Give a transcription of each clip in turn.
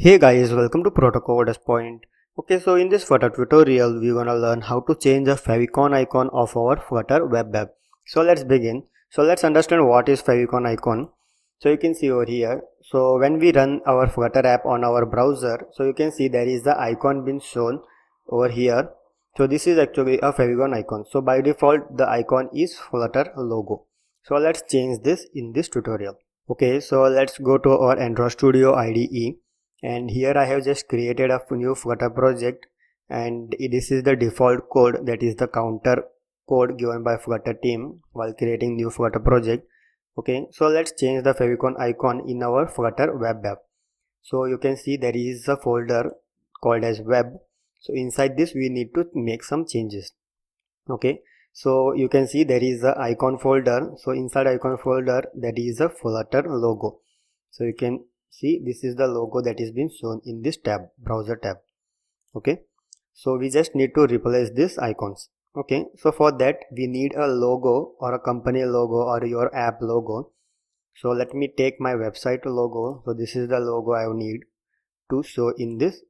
Hey guys, welcome to Proto Coders Point. Okay, so in this Flutter tutorial, we're gonna learn how to change the Favicon icon of our Flutter web app. So let's begin. So let's understand what is Favicon icon. So you can see over here. So when we run our Flutter app on our browser, so you can see there is the icon being shown over here. So this is actually a Favicon icon. So by default, the icon is Flutter logo. So let's change this in this tutorial. Okay, so let's go to our Android Studio IDE. And here I have just created a new Flutter project, and this is the default code, that is the counter code given by Flutter team while creating new Flutter project. Okay, so let's change the Favicon icon in our Flutter web app. So you can see there is a folder called as web. So inside this we need to make some changes. Okay, so you can see there is a icon folder. So inside icon folder there is a Flutter logo. So you can see this is the logo that is being shown in this tab, browser tab. Okay, so we just need to replace these icons. Okay, so for that we need a logo or a company logo or your app logo. So let me take my website logo. So this is the logo I need to show in this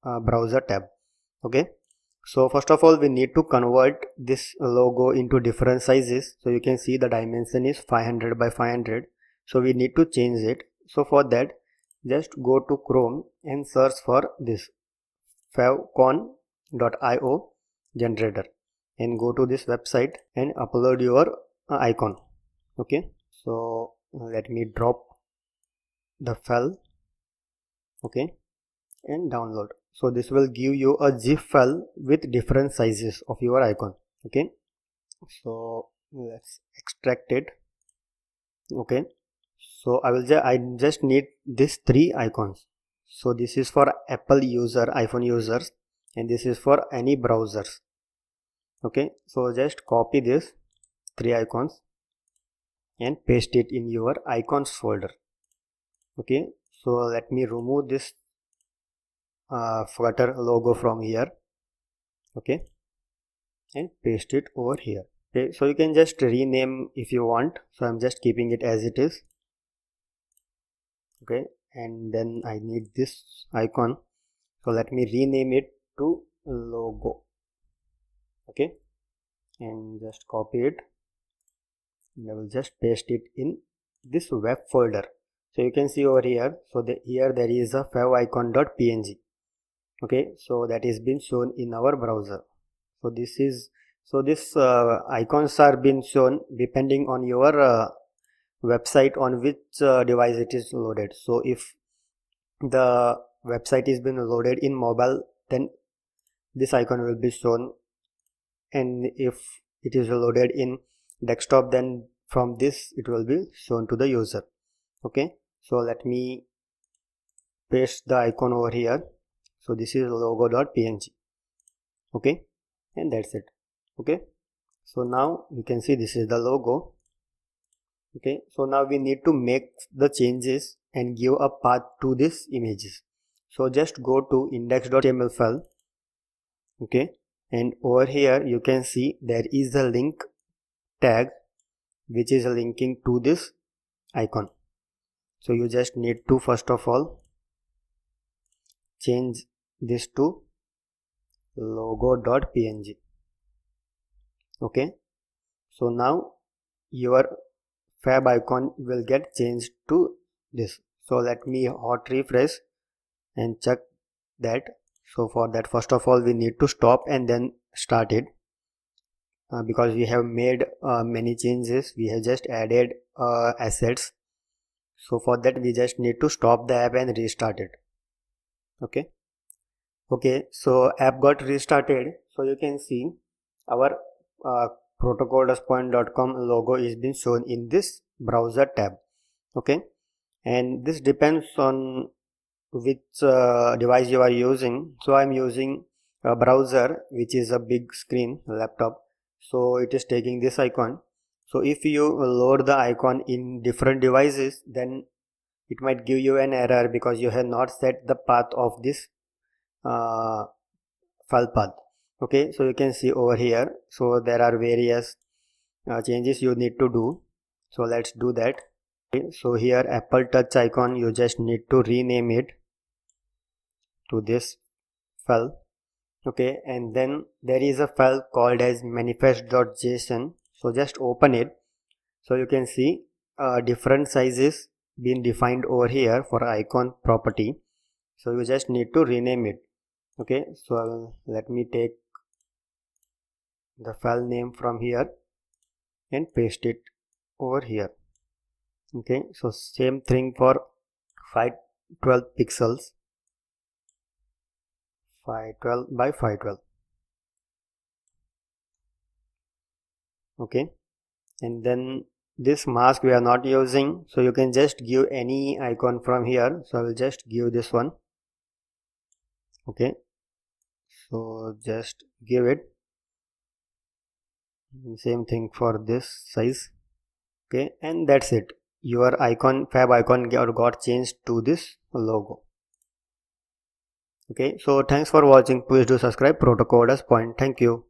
browser tab. Okay, so first of all we need to convert this logo into different sizes. So you can see the dimension is 500 by 500. So we need to change it. So for that, just go to Chrome and search for this favicon.io generator and go to this website and upload your icon. Okay, so let me drop the file. Okay, and download. So this will give you a zip file with different sizes of your icon. Okay, so let's extract it. Okay, so I just need these three icons. So this is for Apple user, iPhone users, and this is for any browsers. Okay, so just copy this three icons and paste it in your icons folder. Okay, so let me remove this Flutter logo from here. Okay, and paste it over here. Okay, so you can just rename if you want. So I'm just keeping it as it is. Okay, and then I need this icon, so let me rename it to logo. Okay, and just copy it and I will just paste it in this web folder. So you can see over here, so here there is a favicon.png. okay, so that is been shown in our browser. So this icons are being shown depending on your website on which device it is loaded. So if the website is been loaded in mobile, then this icon will be shown, and if it is loaded in desktop, then from this it will be shown to the user. Okay, so let me paste the icon over here. So this is logo.png. okay, and that's it. Okay, so now you can see this is the logo. Okay, so now we need to make the changes and give a path to these images. So just go to Index.html file. Okay, and over here you can see there is a link tag which is linking to this icon. So you just need to first of all change this to logo.png. okay, so now your fab icon will get changed to this. So let me hot refresh and check that. So for that, first of all we need to stop and then start it, because we have made many changes. We have just added assets. So for that we just need to stop the app and restart it. Okay, so app got restarted. So you can see our protocoderspoint.com logo is being shown in this browser tab. Okay, and this depends on which device you are using. So I'm using a browser which is a big screen laptop, so it is taking this icon. So if you load the icon in different devices, then it might give you an error because you have not set the path of this file path. Okay, so you can see over here, so there are various changes you need to do. So let's do that. Okay, so here Apple Touch icon, you just need to rename it. to this file. Okay, and then there is a file called as manifest.json. So just open it. So you can see different sizes being defined over here for icon property. So you just need to rename it. Okay, so let me take the file name from here and paste it over here. Okay, so same thing for 512 pixels, 512 by 512. Okay, and then this mask we are not using, so you can just give any icon from here. So I will just give this one. Okay, so just give it. Same thing for this size. Okay, and that's it. Your icon, fab icon got changed to this logo. Okay, so thanks for watching. Please do subscribe Proto Coders Point. Thank you.